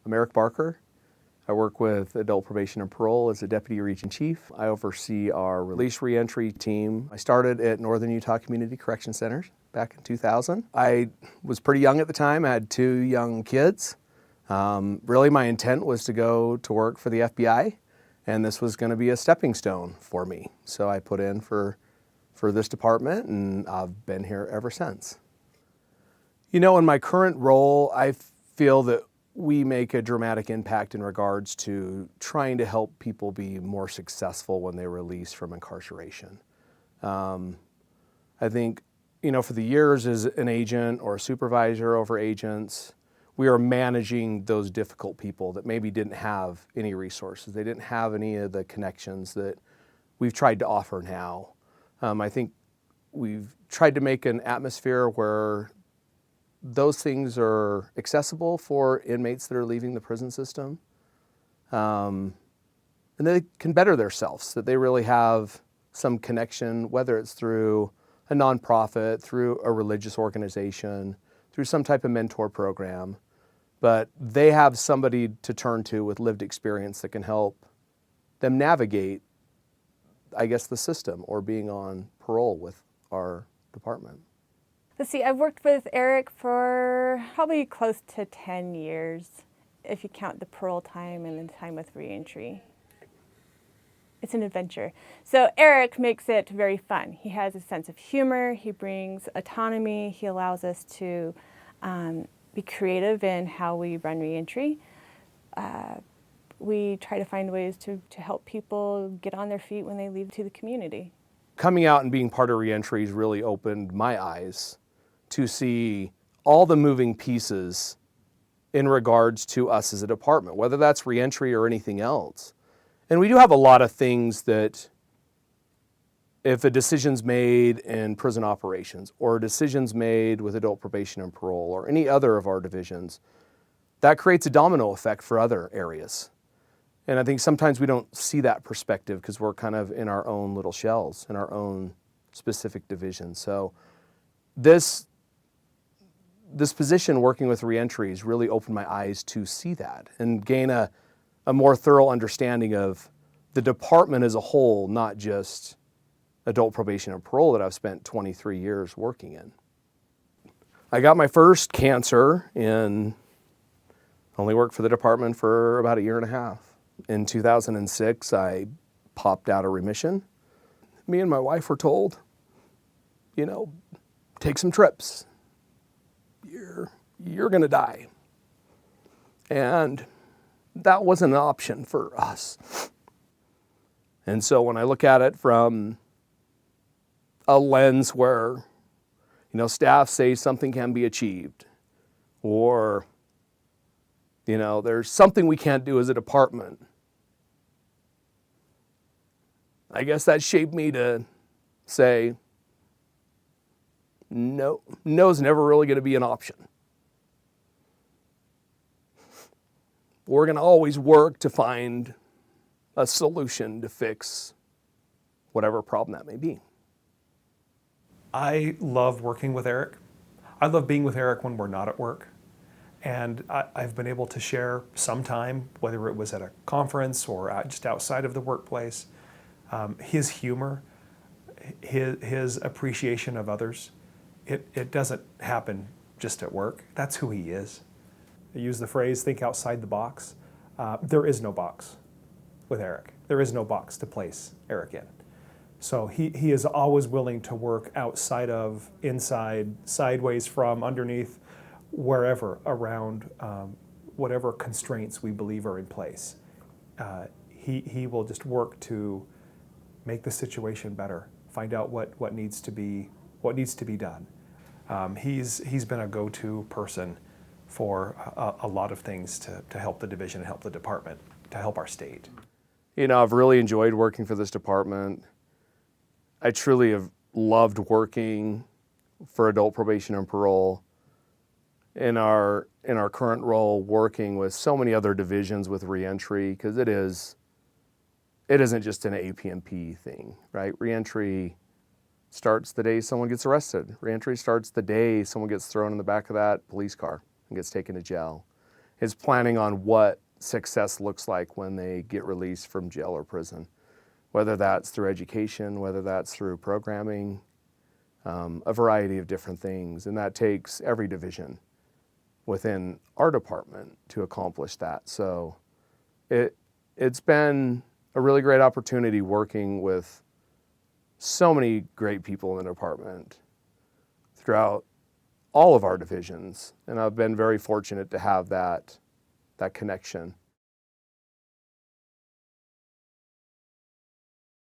I'm Eric Barker. I work with Adult Probation and Parole as a Deputy Region Chief. I oversee our Release Reentry team. I started at Northern Utah Community Correction Centers back in 2000. I was pretty young at the time. I had 2 young kids. Really my intent was to go to work for the FBI, and this was going to be a stepping stone for me. So I put in for this department, and I've been here ever since. You know, in my current role, I feel that we make a dramatic impact in regards to trying to help people be more successful when they release from incarceration. I think, you know, for the years as an agent or a supervisor over agents, we are managing those difficult people that maybe didn't have any resources. They didn't have any of the connections that we've tried to offer now. I think we've tried to make an atmosphere where those things are accessible for inmates that are leaving the prison system. And they can better themselves, that they really have some connection, whether it's through a nonprofit, through a religious organization, through some type of mentor program. But they have somebody to turn to with lived experience that can help them navigate, I guess, the system or being on parole with our department. Let's see, I've worked with Eric for probably close to 10 years, if you count the parole time and the time with reentry. It's an adventure. So Eric makes it very fun. He has a sense of humor, he brings autonomy, he allows us to be creative in how we run reentry. We try to find ways to help people get on their feet when they leave to the community. Coming out and being part of reentry has really opened my eyes to see all the moving pieces in regards to us as a department, whether that's reentry or anything else. And we do have a lot of things that if a decision's made in prison operations or a decision's made with adult probation and parole or any other of our divisions, that creates a domino effect for other areas. And I think sometimes we don't see that perspective because we're kind of in our own little shells, in our own specific division. So this position working with reentries really opened my eyes to see that and gain a more thorough understanding of the department as a whole, not just adult probation and parole that I've spent 23 years working in. I got my first cancer only worked for the department for about 1.5 years. In 2006, I popped out of remission. Me and my wife were told, you know, take some trips. You're going to die. And that wasn't an option for us. And so when I look at it from a lens where, you know, staff say something can be achieved, or, you know, there's something we can't do as a department, I guess that shaped me to say, no's never really going to be an option. We're going to always work to find a solution to fix whatever problem that may be. I love working with Eric. I love being with Eric when we're not at work. And I've been able to share some time, whether it was at a conference or just outside of the workplace, his humor, his appreciation of others. It doesn't happen just at work. That's who he is. I use the phrase, think outside the box. There is no box with Eric. There is no box to place Eric in. So he is always willing to work outside of, inside, sideways from, underneath, wherever around whatever constraints we believe are in place. He will just work to make the situation better, find out what needs to be done. He's been a go-to person for a lot of things to help the division and help the department, to help our state. You know, I've really enjoyed working for this department. I truly have loved working for adult probation and parole. In our current role, working with so many other divisions with reentry, because it isn't just an APMP thing, right? Reentry starts the day someone gets arrested. Reentry starts the day someone gets thrown in the back of that police car and gets taken to jail. is planning on what success looks like when they get released from jail or prison, whether that's through education, whether that's through programming, a variety of different things. And that takes every division within our department to accomplish that. So it's been a really great opportunity working with so many great people in the department throughout all of our divisions. And I've been very fortunate to have that connection